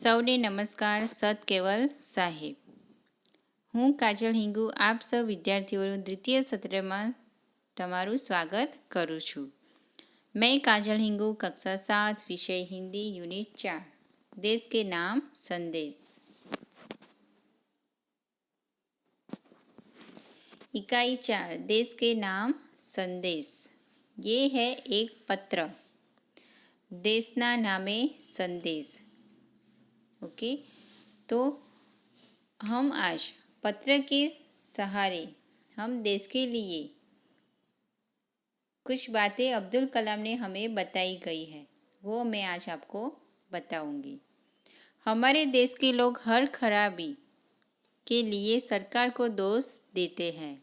સૌને નમસ્કાર. સત કેવલ સાહેબ. હું કાજલ હિંગુ આપ સૌ વિદ્યાર્થીઓનું દ્વિતીય સત્રમાં તમારું સ્વાગત કરું છું. मैं काजल हिंगू कक्षा 7 विषय हिंदी यूनिट 4 देश के नाम संदेश. इकाई 4 देश के नाम संदेश. ये है एक पत्र. देशना नामे संदेश. ओके तो हम आज पत्र के सहारे हम देश के लिए कुछ बातें अब्दुल कलाम ने हमें बताई गई है, वो मैं आज आपको बताऊंगी. हमारे देश के लोग हर खराबी के लिए सरकार को दोष देते हैं.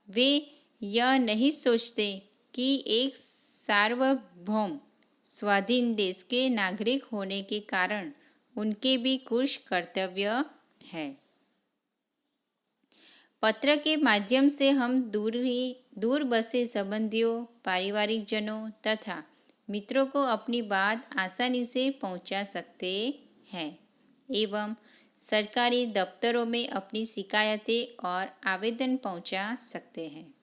वे यह नहीं सोचते कि एक सार्वभौम स्वाधीन देश के नागरिक होने के कारण उनके भी कुछ कर्तव्य है. पत्र के माध्यम से हम दूर बसे संबंधियों, पारिवारिक जनों तथा मित्रों को अपनी बात आसानी से पहुंचा सकते हैं एवं सरकारी दफ्तरों में अपनी शिकायतें और आवेदन पहुंचा सकते हैं.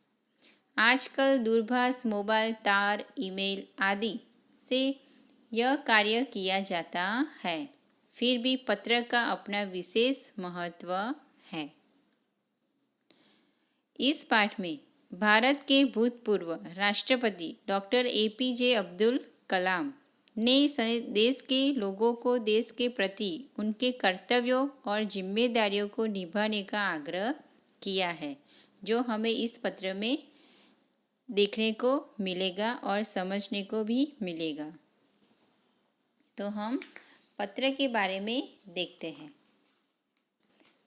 आजकल दूरभाष, मोबाइल, तार, ईमेल आदि से यह कार्य किया जाता है. फिर भी पत्र का अपना विशेष महत्व है. इस पाठ में भारत के भूतपूर्व राष्ट्रपति डॉक्टर APJ अब्दुल कलाम ने देश के लोगों को देश के प्रति उनके कर्तव्यों और जिम्मेदारियों को निभाने का आग्रह किया है, जो हमें इस पत्र में देखने को मिलेगा और समझने को भी मिलेगा. तो हम पत्र के बारे में देखते हैं.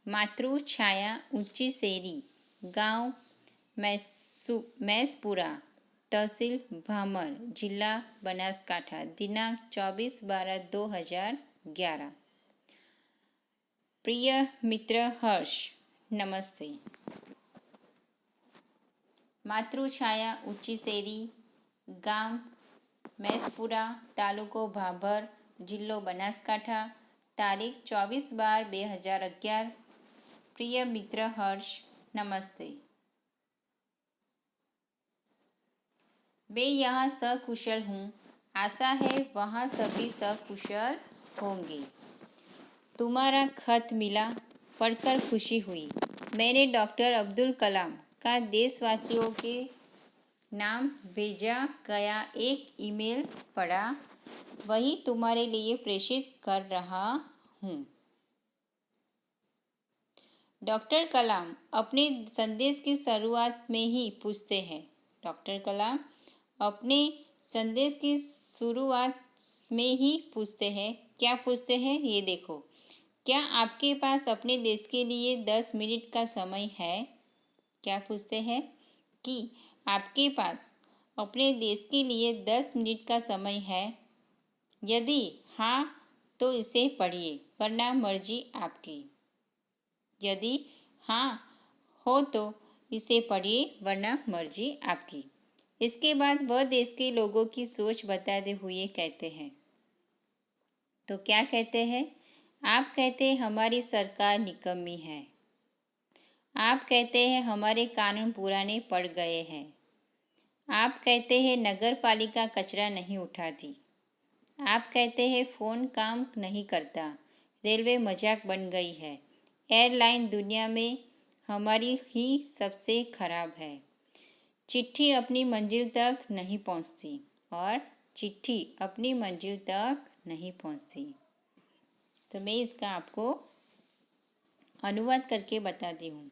मातृ छाया ऊंची सेरी, गांव मैसपुरा, तहसील भामर, जिला बनासकांठा, दिनांक 24/12/2011. प्रिय मित्र हर्ष, नमस्ते. मातृ छाया ऊंची सेरी, गाम मैसपुरा, तालुको भाभर, जिल्लो बनासकांठा, तारीख 24/12/2011. प्रिय मित्र हर्ष, नमस्ते. मैं यहाँ सकुशल हूँ. आशा है वहाँ सभी सकुशल होंगे. तुम्हारा खत मिला, पढ़कर खुशी हुई. मैंने डॉक्टर अब्दुल कलाम का देशवासियों के नाम भेजा गया एक ईमेल पढ़ा, वही तुम्हारे लिए प्रेषित कर रहा हूँ. डॉक्टर कलाम अपने संदेश की शुरुआत में ही पूछते हैं. डॉक्टर कलाम अपने संदेश की शुरुआत में ही पूछते हैं. क्या पूछते हैं ये देखो. क्या आपके पास अपने देश के लिए 10 मिनट का समय है? क्या पूछते हैं कि आपके पास अपने देश के लिए 10 मिनट का समय है? यदि हाँ तो इसे पढ़िए, वरना मर्जी आपकी. यदि हाँ हो तो इसे पढ़िए, वरना मर्जी आपकी. इसके बाद वह देश के लोगों की सोच बताते हुए कहते हैं. तो क्या कहते हैं? आप कहते हैं हमारी सरकार निकम्मी है. आप कहते हैं हमारे कानून पुराने पड़ गए हैं. आप कहते हैं नगर पालिका कचरा नहीं उठाती. आप कहते हैं फ़ोन काम नहीं करता. रेलवे मजाक बन गई है. एयरलाइन दुनिया में हमारी ही सबसे खराब है. चिट्ठी अपनी मंजिल तक नहीं पहुंचती और चिट्ठी अपनी मंजिल तक नहीं पहुंचती. तो मैं इसका आपको अनुवाद करके बताती हूँ.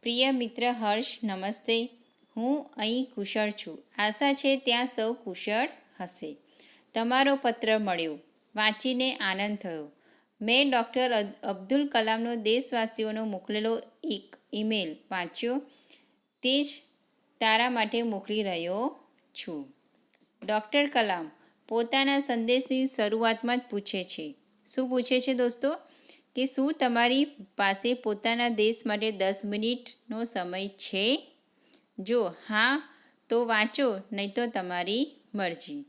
प्रिय मित्र हर्ष, नमस्ते. હું અહીં કુશળ છું. આશા છે ત્યાં સૌ કુશળ હશે. તમારો પત્ર મળ્યો, વાંચીને આનંદ થયો. મેં ડૉક્ટર અબ્દુલ કલામનો દેશવાસીઓનો મોકલેલો એક ઈમેલ વાંચ્યો, તે જ તારા માટે મોકલી રહ્યો છું. ડૉક્ટર કલામ પોતાના સંદેશની શરૂઆતમાં જ પૂછે છે. શું પૂછે છે દોસ્તો? કે શું તમારી પાસે પોતાના દેશ માટે 10 મિનિટનો સમય છે? જો હા તો વાંચો, નહીં તો તમારી મરજી.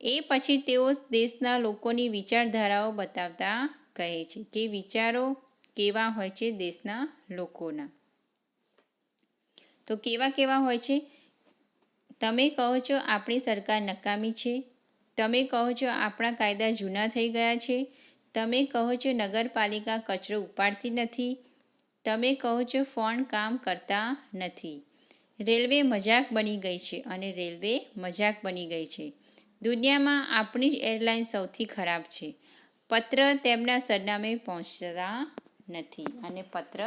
એ પછી તેઓ દેશના લોકોની વિચારધારાઓ બતાવતા કહે છે કે વિચારો કેવા હોય છે દેશના લોકોના. તો કેવા કેવા હોય છે? તમે કહો છો આપણી સરકાર નકામી છે. તમે કહો છો આપણા કાયદા જૂના થઈ ગયા છે. તમે કહો છો નગરપાલિકા કચરો ઉપાડતી નથી. તમે કહો છો ફોન કામ કરતા નથી. રેલવે મજાક બની ગઈ છે અને રેલવે મજાક બની ગઈ છે. દુનિયામાં આપણી જ એરલાઇન સૌથી ખરાબ છે. પત્ર તેમના સરનામે પહોંચતા નથી અને પત્ર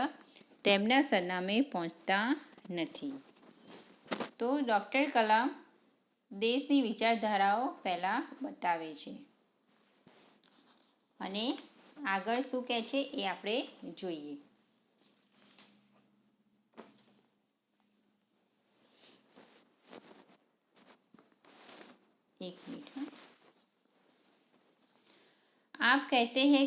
તેમના સરનામે પહોંચતા નથી. તો ડૉક્ટર કલામ દેશની વિચારધારાઓ પહેલાં બતાવે છે અને આગળ શું કહે છે એ આપણે જોઈએ. एक मिनट. हाँ, आप कहते हैं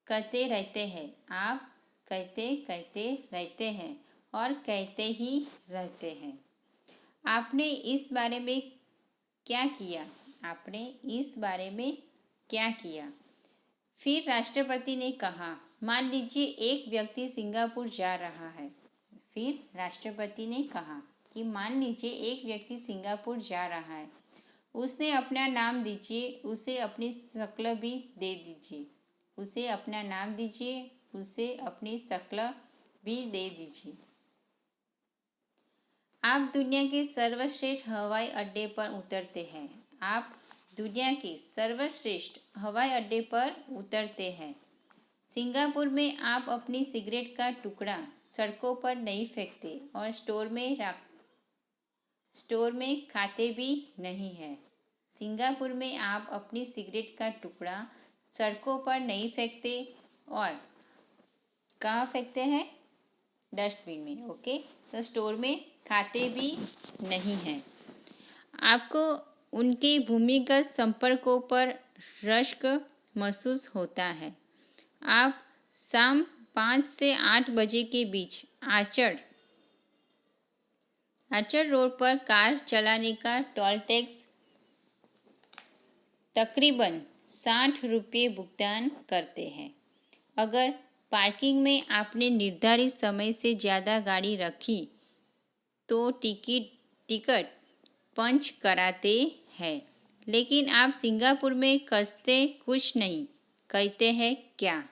कहते रहते हैं. आप कहते कहते रहते हैं और कहते ही रहते हैं. आपने इस बारे में क्या किया? आपने इस बारे में क्या किया? फिर राष्ट्रपति ने कहा, मान लीजिए एक व्यक्ति सिंगापुर जा रहा है. फिर राष्ट्रपति ने कहा कि मान लीजिए एक व्यक्ति सिंगापुर जा रहा है. उसने अपना नाम दीजिए, उसे अपनी शक्ल भी दे दीजिए. उसे अपना नाम दीजिए, उसे अपनी शक्ल भी दे दीजिए. आप दुनिया के सर्वश्रेष्ठ हवाई अड्डे पर उतरते हैं. आप दुनिया के सर्वश्रेष्ठ हवाई अड्डे पर उतरते हैं. सिंगापुर में आप अपनी सिगरेट का टुकड़ा सड़कों पर नहीं फेंकते और स्टोर में खाते भी नहीं हैं. सिंगापुर में आप अपनी सिगरेट का टुकड़ा सड़कों पर नहीं फेंकते और कहाँ फेंकते हैं? डस्टबिन में. ओके, तो स्टोर में खाते भी नहीं हैं. आपको उनके भूमिगत संपर्कों पर रश्क महसूस होता है. आप शाम 5 से 8 बजे के बीच आर्चर्ड रोड पर कार चलाने का टोल टैक्स तकरीबन 60 रुपये भुगतान करते हैं. अगर पार्किंग में आपने निर्धारित समय से ज़्यादा गाड़ी रखी तो टिकट पंच कराते हैं. लेकिन आप सिंगापुर में कसते कुछ नहीं कहते हैं क्या?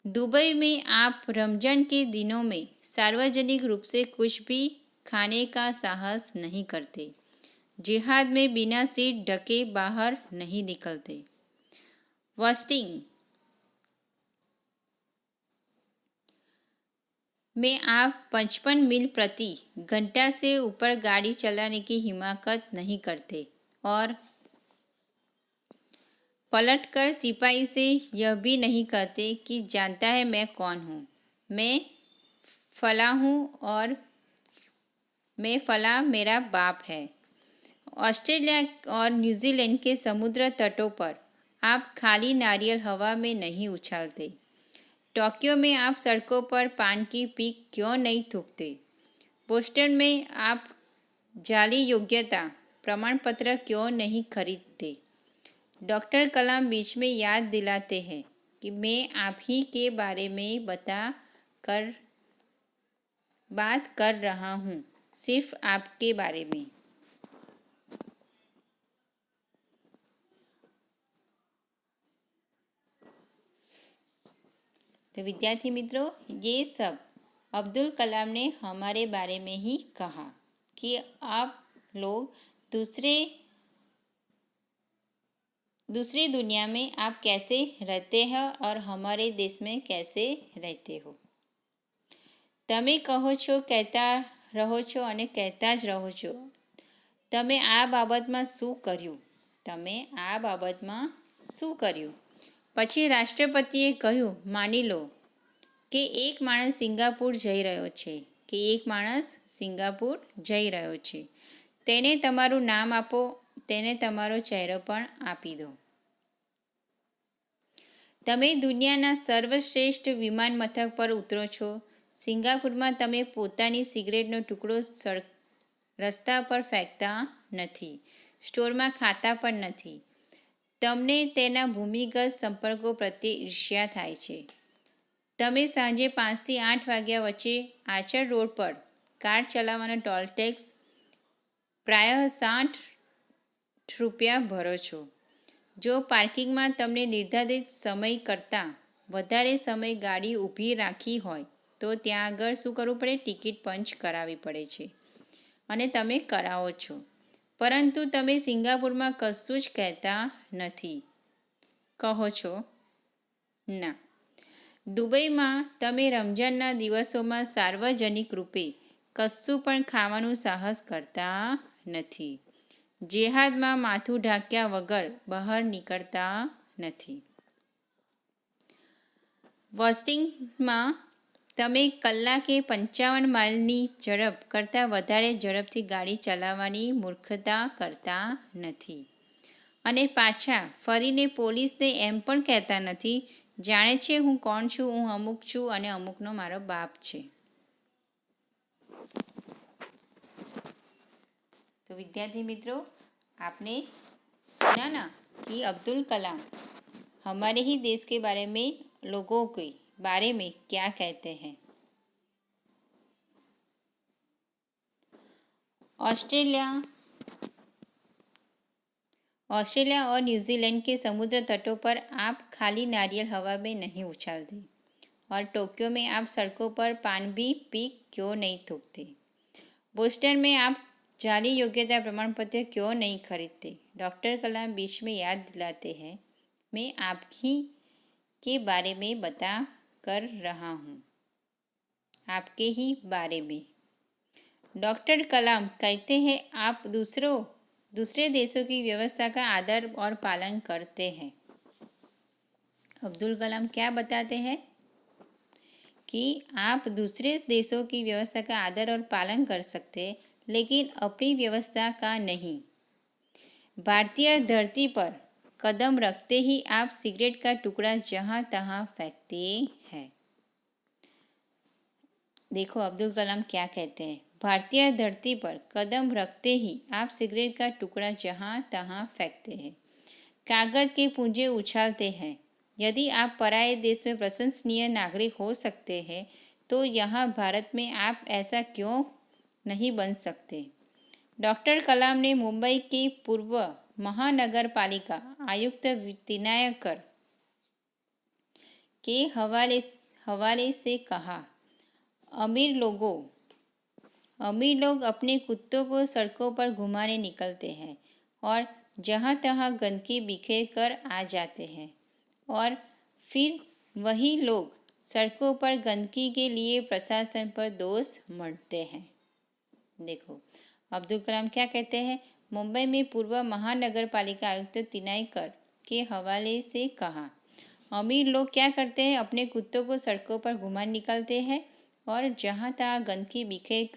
दुबई में आप रमजान के दिनों में सार्वजनिक रूप से कुछ भी खाने का साहस नहीं करते. जिहाद में बिना सिर ढके बाहर नहीं निकलते. वस्टिंग में आप 55 मील प्रति घंटा से ऊपर गाड़ी चलाने की हिम्मत नहीं करते और पलटकर सिपाही से यह भी नहीं कहते कि जानता है मैं कौन हूँ, मैं फला हूँ और मैं फला मेरा बाप है. ऑस्ट्रेलिया और न्यूजीलैंड के समुद्र तटों पर आप खाली नारियल हवा में नहीं उछालते. टोक्यो में आप सड़कों पर पान की पीक क्यों नहीं थूकते? बोस्टन में आप जाली योग्यता प्रमाण पत्र क्यों नहीं खरीदते? डॉक्टर कलाम बीच में याद दिलाते हैं कि मैं आप ही के बारे में बात कर रहा हूँ, सिर्फ आपके बारे में. तो विद्यार्थी मित्रों, ये सब अब्दुल कलाम ने हमारे बारे में ही कहा कि आप लोग दूसरी दुनिया में आप कैसे रहते हैं और हमारे देश में कैसे रहते हो. તમે કહો છો કહેતા રહો છો અને કહેતા જ રહો છો. તમે આ બાબતમાં શું કર્યું? તમે આ બાબતમાં શું કર્યું? પછી રાષ્ટ્રપતિએ કહ્યું, માની લો કે એક માણસ સિંગાપુર જઈ રહ્યો છે. તેને તમારું નામ આપો, તેને તમારો ચહેરો પણ આપી દો. તમે દુનિયાના સર્વશ્રેષ્ઠ વિમાન મથક પર ઉતરો છો. સિંગાપુરમાં તમે પોતાની સિગરેટનો ટુકડો રસ્તા પર ફેંકતા નથી. સ્ટોરમાં ખાતા પણ નથી. તમને તેના ભૂમિગત સંપર્કો પ્રત્યે ઈર્ષ્યા થાય છે. તમે સાંજે 5 થી 8 વાગ્યા વચ્ચે આચર રોડ પર કાર ચલાવવાનો ટોલ ટેક્સ પ્રાયઃ ₹60 ભરો છો. જો પાર્કિંગમાં તમને નિર્ધારિત સમય કરતાં વધારે સમય ગાડી ઊભી રાખી હોય તો ત્યાં આગળ શું કરવું પડે? ટિકિટ પંચ કરાવવી પડે છે અને તમે કરાવો છો. પરંતુ તમે સિંગાપુરમાં કશું જ કહેતા નથી. કહો છો ના. દુબઈમાં તમે રમઝાનના દિવસોમાં સાર્વજનિક રૂપે કશું પણ ખાવાનું સાહસ કરતા નથી. જેહાદમાં માથું ઢાંક્યા વગર બહાર નીકળતા નથી. વોસ્ટિંગમાં તમે કલાકે 55 માઇલની ઝડપ કરતાં વધારે ઝડપથી ગાડી ચલાવવાની મૂર્ખતા કરતા નથી. અને પાછા ફરીને પોલીસને એમ પણ કહેતા નથી, જાણે છે હું કોણ છું, હું અમુક છું અને અમુકનો મારો બાપ છે. तो विद्यार्थी मित्रों, आपने सुना ना कि अब्दुल कलाम हमारे ही देश के बारे में, लोगों के बारे में क्या कहते हैं. ऑस्ट्रेलिया और न्यूजीलैंड के समुद्र तटों पर आप खाली नारियल हवा में नहीं उछालते और टोक्यो में आप सड़कों पर पान भी पी क्यों नहीं थूकते. बोस्टन में आप जाली योग्यता प्रमाण पत्र क्यों नहीं खरीदते. डॉक्टर कलाम बीच में याद दिलाते हैं, मैं आप ही के बारे में बता कर रहा हूँ. आपके ही बारे में. डॉक्टर कलाम कहते हैं आप दूसरे देशों की व्यवस्था का आदर और पालन करते हैं. अब्दुल कलाम क्या बताते हैं कि आप दूसरे देशों की व्यवस्था का आदर और पालन कर सकते हैं, लेकिन अपनी व्यवस्था का नहीं. भारतीय धरती पर कदम रखते ही आप सिगरेट का टुकड़ा जहाँ तहाँ फेंकते हैं. देखो अब्दुल कलाम क्या कहते हैं. भारतीय धरती पर कदम रखते ही आप सिगरेट का टुकड़ा जहाँ तहाँ फेंकते हैं. कागज के पुंजे उछालते हैं. यदि आप पराये देश में प्रशंसनीय नागरिक हो सकते हैं, तो यहाँ भारत में आप ऐसा क्यों नहीं बन सकते. डॉक्टर कलाम ने मुंबई की पूर्व महानगरपालिका आयुक्त तिनायकर के हवाले से कहा, अमीर लोग अपने कुत्तों को सड़कों पर घुमाने निकलते हैं और जहाँ तहाँ गंदगी बिखेर कर आ जाते हैं और फिर वही लोग सड़कों पर गंदगी के लिए प्रशासन पर दोष मढ़ते हैं. देखो अब्दुल कलाम क्या कहते हैं. मुंबई में पूर्व महानगरपालिका आयुक्त तिनायकर के हवाले से कहा, अमीर लोग क्या करते हैं, अपने कुत्तों को सड़कों पर घुमाने निकलते हैं और जहाँ तहाँ गंदगी बिखेर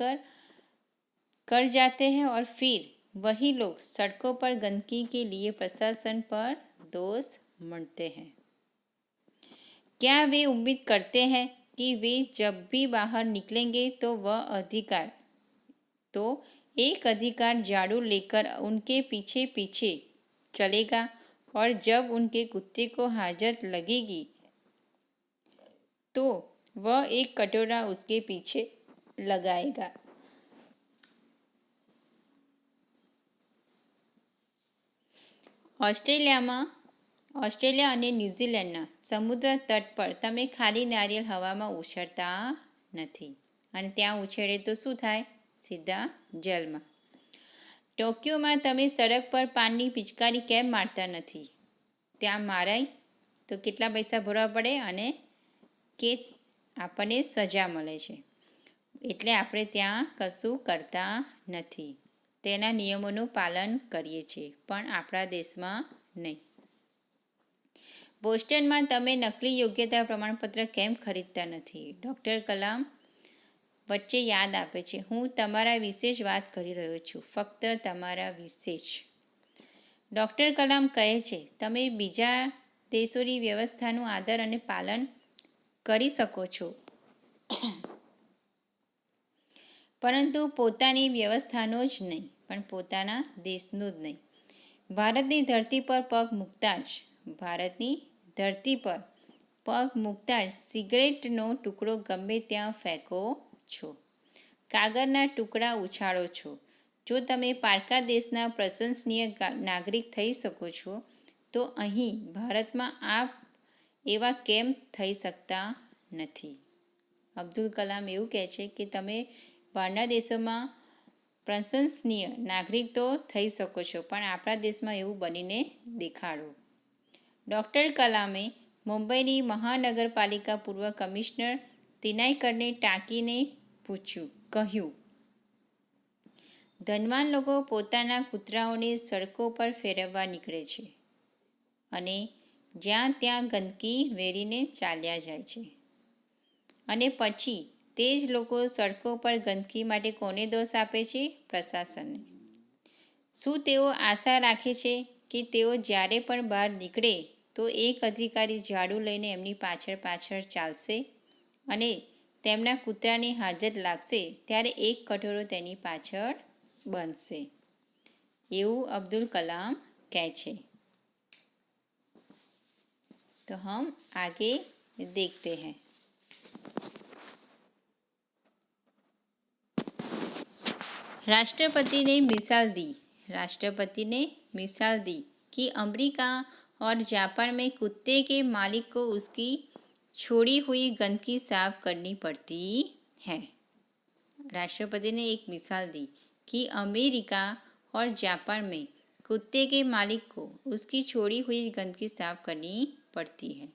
कर जाते हैं और फिर वही लोग सड़कों पर गंदगी के लिए प्रशासन पर दोष मढ़ते हैं. क्या वे उम्मीद करते हैं कि वे जब भी बाहर निकलेंगे तो एक अधिकार झाड़ू लेकर उनके पीछे पीछे चलेगा और जब उनके कुत्ते को हाजत लगेगी तो वह एक कटोरा उसके पीछे लगाएगा. ઓસ્ટ્રેલિયા અને ન્યૂઝીલેન્ડના સમુદ્ર તટ પર તમે ખાલી નારિયેલ હવામાં ઉછળતા નથી અને ત્યાં ઉછેડે તો શું થાય? સીધા જેલમાં. ટોક્યોમાં તમે સડક પર પાનની પિચકારી કેમ મારતા નથી? ત્યાં મારાય તો કેટલા પૈસા ભરવા પડે અને કે આપણને સજા મળે છે, એટલે આપણે ત્યાં કશું કરતા નથી. તેના નિયમોનું પાલન કરીએ છીએ, પણ આપણા દેશમાં નહીં. બોસ્ટનમાં તમે નકલી યોગ્યતા પ્રમાણપત્ર કેમ ખરીદતા નથી? ડૉક્ટર કલામ વચ્ચે યાદ આપે છે, હું તમારા વિશે જ વાત કરી રહ્યો છું, ફક્ત તમારા વિશે જ. ડૉક્ટર કલામ કહે છે, તમે બીજા દેશોની વ્યવસ્થાનું આદર અને પાલન કરી શકો છો, પરંતુ પોતાની વ્યવસ્થાનો જ નહીં, પણ પોતાના દેશનું જ નહીં. ભારતની ધરતી પર પગ મૂકતા જ સિગરેટનો ટુકડો ગમે ત્યાં ફેંકો છો, કાગળના ટુકડા ઉછાળો છો. જો તમે પારકા દેશના પ્રશંસનીય નાગરિક થઈ શકો છો, તો અહીં ભારતમાં આપ એવા કેમ થઈ શકતા નથી? અબ્દુલ કલામ એવું કહે છે કે તમે બહારના દેશોમાં પ્રશંસનીય નાગરિક તો થઈ શકો છો, પણ આપણા દેશમાં એવું બનીને દેખાડો. ડૉક્ટર કલામે મુંબઈની મહાનગરપાલિકા પૂર્વ કમિશનર તિનાઈકરને ટાંકીને કહ્યું, ધનવાન લોકો પોતાના કૂતરાઓને સડકો પર ફેરવવા નીકળે છે અને જ્યાં ત્યાં ગંદકી વેરીને ચાલ્યા જાય છે, અને પછી તે જ લોકો સડકો પર ગંદકી માટે કોને દોષ આપે છે? પ્રશાસનને. શું તેઓ આશા રાખે છે કે તેઓ જ્યારે પણ બહાર નીકળે તો એક અધિકારી ઝાડુ લઈને એમની પાછળ ચાલશે અને તેમના કૂતરાની હાજત લાગશે ત્યારે એક કટોરો તેની પાછળ બનશે? એવું અબ્દુલ કલામ કહે છે. तो हम आगे देखते हैं. राष्ट्रपति ने मिसाल दी कि अमेरिका और जापान में कुत्ते के मालिक को उसकी छोड़ी हुई गंदगी साफ करनी पड़ती है. राष्ट्रपति ने एक मिसाल दी कि अमेरिका और जापान में कुत्ते के मालिक को उसकी छोड़ी हुई गंदगी साफ करनी पड़ती है.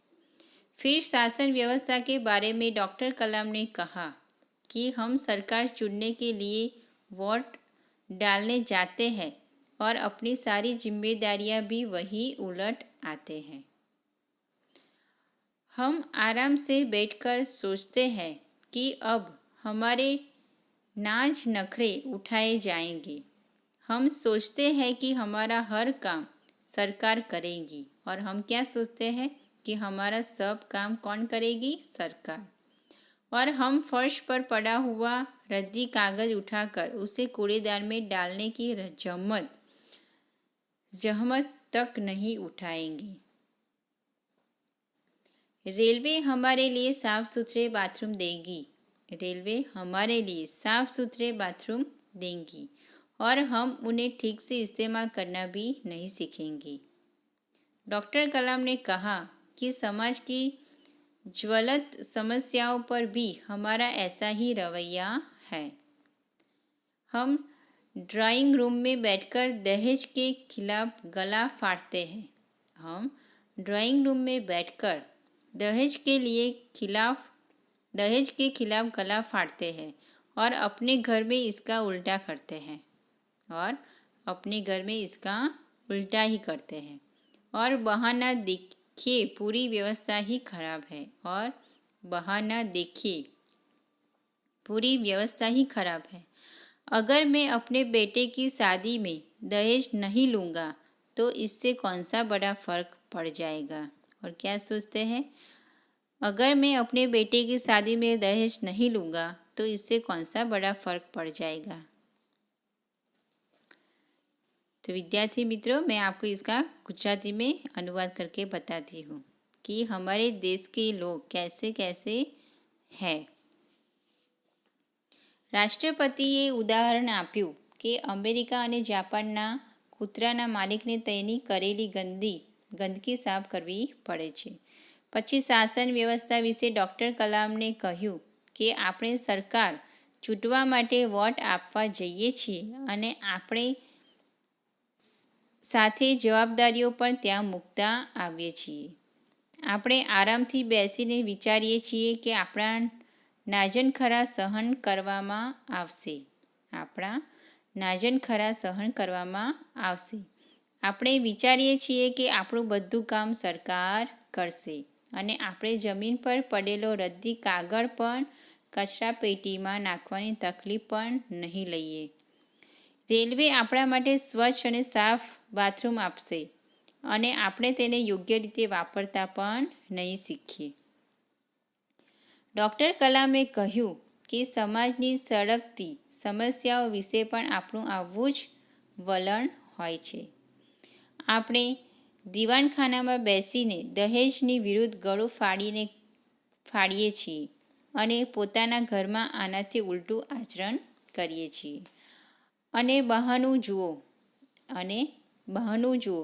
फिर शासन व्यवस्था के बारे में डॉक्टर कलाम ने कहा कि हम सरकार चुनने के लिए वोट डालने जाते हैं और अपनी सारी जिम्मेदारियां भी वही उलट आते हैं. हम आराम से बैठकर सोचते हैं कि अब हमारे नाज नखरे उठाए जाएंगे. हम सोचते हैं कि हमारा हर काम सरकार करेगी, और हम क्या सोचते हैं कि हमारा सब काम कौन करेगी? सरकार. और हम फर्श पर पड़ा हुआ रद्दी कागज उठाकर उसे कूड़ेदान में डालने की जहमत तक नहीं उठाएंगे. रेलवे हमारे लिए साफ सुथरे बाथरूम देंगी और हम उन्हें ठीक से इस्तेमाल करना भी नहीं सीखेंगे. डॉक्टर कलाम ने कहा कि समाज की ज्वलंत समस्याओं पर भी हमारा ऐसा ही रवैया है. हम ड्राइंग रूम में बैठकर दहेज के खिलाफ गला फाड़ते हैं. दहेज के खिलाफ गला फाड़ते हैं और अपने घर में इसका उल्टा ही करते हैं. और बहाना देखिए पूरी व्यवस्था ही खराब है. अगर मैं अपने बेटे की शादी में दहेज नहीं लूँगा तो इससे कौन सा बड़ा फर्क पड़ जाएगा? और क्या सोचते हैं? अगर मैं अपने बेटे की शादी में दहेज नहीं लूँगा तो इससे कौन सा बड़ा फर्क पड़ जाएगा? तो विद्यार्थी मित्रों, मैं आपको इसका गुजराती में अनुवाद करके बताती हूँ कि हमारे देश के लोग कैसे कैसे हैं. રાષ્ટ્રપતિએ ઉદાહરણ આપ્યું કે અમેરિકા અને જાપાનના કૂતરાના માલિકને તેની કરેલી ગંદકી સાફ કરવી પડે છે. પછી શાસન વ્યવસ્થા વિશે ડૉક્ટર કલામને કહ્યું કે આપણે સરકાર ચૂંટવા માટે વોટ આપવા જઈએ છીએ અને આપણે સાથે જવાબદારીઓ પણ ત્યાં મૂકતા આવીએ છીએ. આપણે આરામથી બેસીને વિચારીએ છીએ કે આપણા નાજનખરા સહન કરવામાં આવશે. આપણે વિચારીએ છીએ કે આપણું બધું કામ સરકાર કરશે અને આપણે જમીન પર પડેલો રદ્દી કાગળ પણ કચરાપેટીમાં નાખવાની તકલીફ પણ નહીં લઈએ. રેલવે આપણા માટે સ્વચ્છ અને સાફ બાથરૂમ આપશે અને આપણે તેને યોગ્ય રીતે વાપરતા પણ નહીં શીખીએ. ડૉક્ટર કલામે કહ્યું કે સમાજની સળગતી સમસ્યાઓ વિશે પણ આપણું આવું જ વલણ હોય છે. આપણે દીવાનખાનામાં બેસીને દહેજની વિરુદ્ધ ગળું ફાડીએ છીએ અને પોતાના ઘરમાં આનાથી ઉલટું આચરણ કરીએ છીએ. અને બહાનું જુઓ,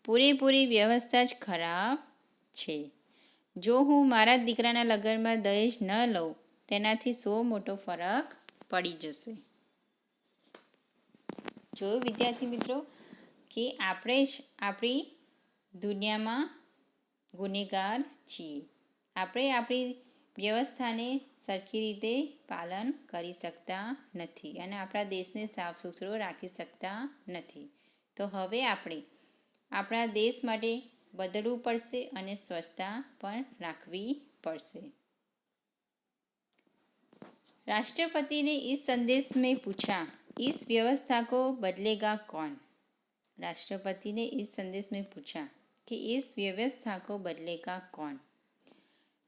પૂરેપૂરી વ્યવસ્થા જ ખરાબ છે. જો હું મારા દીકરાના લગ્નમાં દહેજ ન લઉં, તેનાથી શો મોટો ફરક પડી જશે. જોયું વિદ્યાર્થી મિત્રો કે આપણે જ આપણી દુનિયામાં ગુનેગાર છીએ. આપણે આપણી વ્યવસ્થાને સરખી રીતે પાલન કરી શકતા નથી અને આપણા દેશને સાફ સુથરો રાખી શકતા નથી. તો હવે આપણે આપણા દેશ માટે બદલવું પડશે અને સ્વચ્છતા પણ રાખવી પડશે. राष्ट्रपति ने इस संदेश में पूछा, इस व्यवस्था को बदलेगा कौन? राष्ट्रपति ने इस संदेश में पूछा कि इस व्यवस्था को बदलेगा कौन?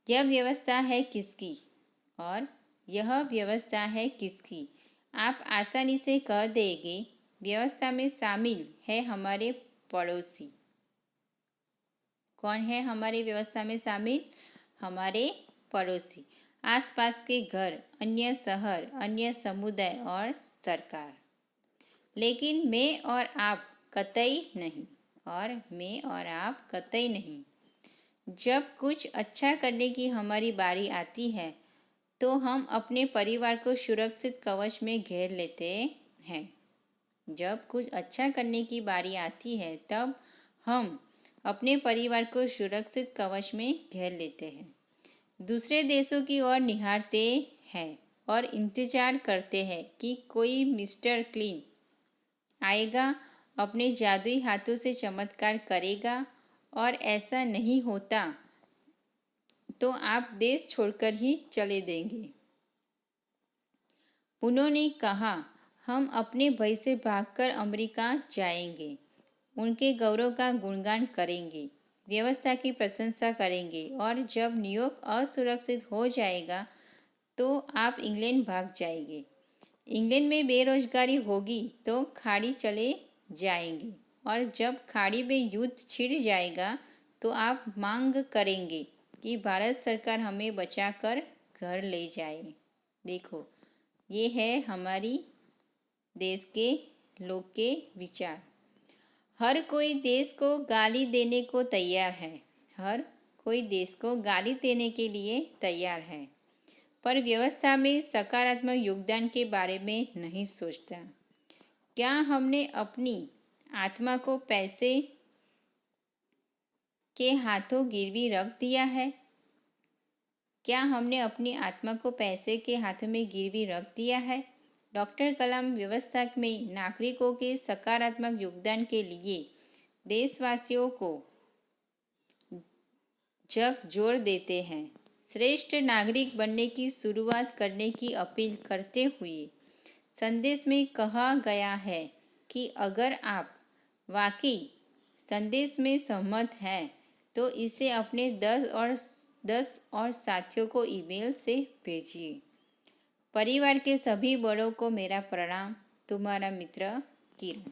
यह व्यवस्था है किसकी और यह व्यवस्था है किसकी? आप आसानी से कह देंगे, व्यवस्था में शामिल है हमारे पड़ोसी. कौन है हमारी व्यवस्था में शामिल? हमारे पड़ोसी, आसपास के घर, अन्य शहर, अन्य समुदाय और सरकार. लेकिन मैं और आप कतई नहीं. और मैं और आप कतई नहीं. जब कुछ अच्छा करने की हमारी बारी आती है तो हम अपने परिवार को सुरक्षित कवच में घेर लेते हैं. जब कुछ अच्छा करने की बारी आती है तब हम अपने परिवार को सुरक्षित कवच में घेर लेते हैं. दूसरे देशों की ओर निहारते हैं और इंतजार करते हैं कि कोई मिस्टर क्लीन आएगा, अपने जादुई हाथों से चमत्कार करेगा, और ऐसा नहीं होता तो आप देश छोड़कर ही चले देंगे. उन्होंने कहा, हम अपने भय से भागकर अमेरिका जाएंगे, उनके गौरव का गुणगान करेंगे, व्यवस्था की प्रशंसा करेंगे, और जब न्यूयॉर्क असुरक्षित हो जाएगा तो आप इंग्लैंड भाग जाएंगे. इंग्लैंड में बेरोजगारी होगी तो खाड़ी चले जाएंगे, और जब खाड़ी में युद्ध छिड़ जाएगा तो आप मांग करेंगे कि भारत सरकार हमें बचाकर घर ले जाए. देखो, ये है हमारी देश के लोग के विचार. हर कोई देश को गाली देने को तैयार है. हर कोई देश को गाली देने के लिए तैयार है, पर व्यवस्था में सकारात्मक योगदान के बारे में नहीं सोचता. क्या हमने अपनी आत्मा को पैसे के हाथों गिरवी रख दिया है? क्या हमने अपनी आत्मा को पैसे के हाथों में गिरवी रख दिया है? डॉक्टर कलाम व्यवस्था में नागरिकों के सकारात्मक योगदान के लिए देशवासियों को जोर देते हैं. श्रेष्ठ नागरिक बनने की शुरुआत करने की अपील करते हुए संदेश में कहा गया है कि अगर आप वाकई संदेश में सहमत हैं तो इसे अपने 10 और साथियों को ईमेल से भेजिए. परिवार के सभी बड़ों को मेरा प्रणाम. तुम्हारा मित्र किरण.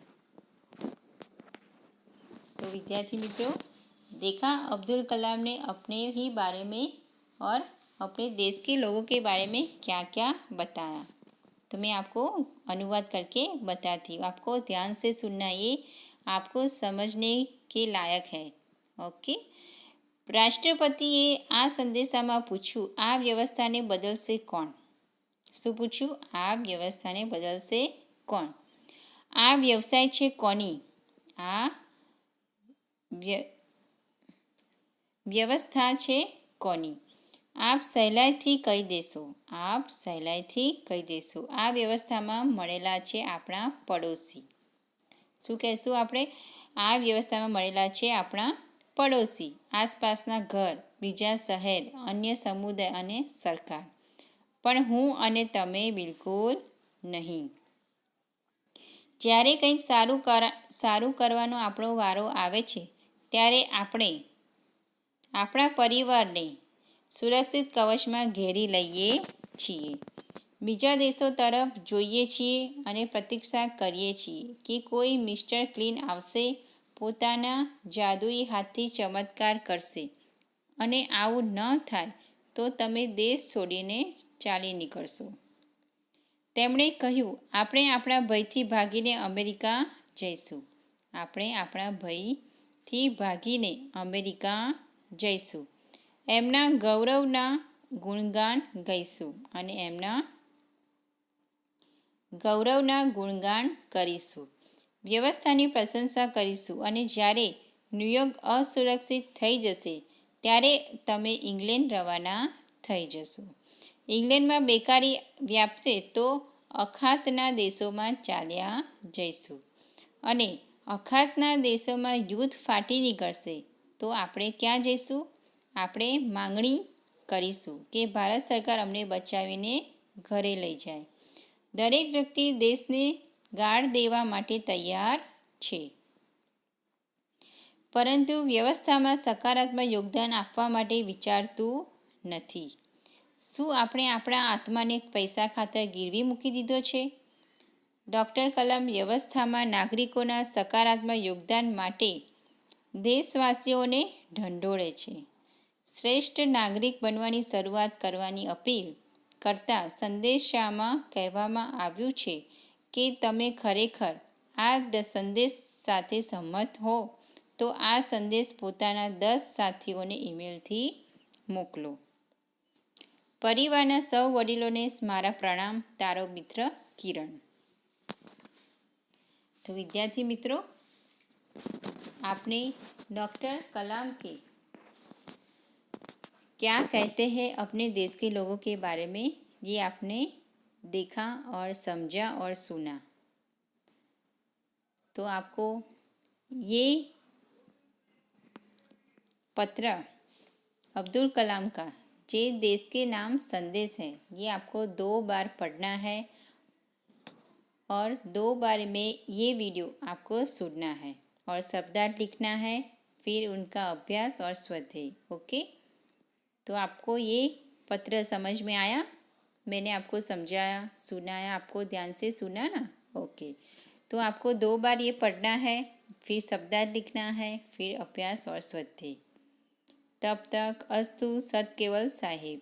तो विद्यार्थी मित्रों, देखा अब्दुल कलाम ने अपने ही बारे में और अपने देश के लोगों के बारे में क्या क्या बताया. तो मैं आपको अनुवाद करके बताती हूँ. आपको ध्यान से सुनना, ये आपको समझने के लायक है. ओके. રાષ્ટ્રપતિએ આ સંદેશામાં પૂછ્યું, આ વ્યવસ્થાને બદલશે કોણ? શું પૂછ્યું? આ વ્યવસ્થાને બદલશે કોણ? આ વ્યવસાય છે કોની? આ વ્યવસ્થા છે કોની? આપ સહેલાઈથી કહી દેશો. આપ સહેલાઈથી કહી દેશો. આ વ્યવસ્થામાં મળેલા છે આપણા પડોશી. શું કહેશું આપણે? આ વ્યવસ્થામાં મળેલા છે આપણા પડોશી, આસપાસના ઘર, બીજા શહેર, અન્ય સમુદાય અને સરકાર. પણ હું અને તમે બિલકુલ નહીં. જ્યારે કંઈક સારું કરવાનો આપણો વારો આવે છે ત્યારે આપણે આપણા પરિવારને સુરક્ષિત કવચમાં ઘેરી લઈએ છીએ. બીજા દેશો તરફ જોઈએ છીએ અને પ્રતીક્ષા કરીએ છીએ કે કોઈ મિસ્ટર ક્લીન આવશે, પોતાના જાદુઈ હાથથી ચમત્કાર કરશે અને આવું ન થાય તો તમે દેશ છોડીને ચાલી નીકળશો. તેમણે કહ્યું, આપણે આપણા ભયથી ભાગીને અમેરિકા જઈશું. આપણે આપણા ભયથી ભાગીને અમેરિકા જઈશું. એમના ગૌરવના ગુણગાન ગાઈશું અને એમના ગૌરવના ગુણગાન કરીશું. વ્યવસ્થાની પ્રશંસા કરીશું અને જ્યારે ન્યૂયોર્ક અસુરક્ષિત થઈ જશે ત્યારે તમે ઇંગ્લેન્ડ રવાના થઈ જશો. ઇંગ્લેન્ડમાં બેકારી વ્યાપશે તો અખાતના દેશોમાં ચાલ્યા જઈશું અને અખાતના દેશોમાં યુદ્ધ ફાટી નીકળશે તો આપણે ક્યાં જઈશું? આપણે માંગણી કરીશું કે ભારત સરકાર અમને બચાવીને ઘરે લઈ જાય. દરેક વ્યક્તિ દેશને ગાળ દેવા માટે તૈયાર છે, પરંતુ વ્યવસ્થામાં સકારાત્મક યોગદાન આપવા માટે વિચારતું નથી. શું આપણે આપણા આત્માને પૈસા ખાતર ગીરવી મૂકી દીધો છે? ડૉક્ટર કલામ વ્યવસ્થામાં નાગરિકોના સકારાત્મક યોગદાન માટે દેશવાસીઓને ઢંઢોળે છે. શ્રેષ્ઠ નાગરિક બનવાની શરૂઆત કરવાની અપીલ કરતા સંદેશામાં કહેવામાં આવ્યું છે કે તમે ખરેખર આ સંદેશ સાથે સહમત હો તો આ સંદેશ પોતાના 10 સાથીઓને ઈમેલથી મોકલો. પરિવારના સૌ વડીલોને મારા પ્રણામ. તારો મિત્ર કિરણ. तो विद्यार्थी मित्रों, आपने डॉक्टर कलाम के क्या कहते हैं अपने देश के लोगों के बारे में ये आपने देखा और समझा और सुना. तो आपको ये पत्र अब्दुल कलाम का जे देश के नाम संदेश है, ये आपको 2 बार पढ़ना है और 2 बार में ये वीडियो आपको सुनना है और शब्दार्थ लिखना है, फिर उनका अभ्यास और स्वाध्याय. ओके, तो आपको ये पत्र समझ में आया? मैंने आपको समझाया, सुनाया, आपको ध्यान से सुना ना? ओके, तो आपको 2 बार ये पढ़ना है, फिर शब्दार्थ लिखना है, फिर अभ्यास और स्वाध्याय. तब तक अस्तु. सत केवल साहिब.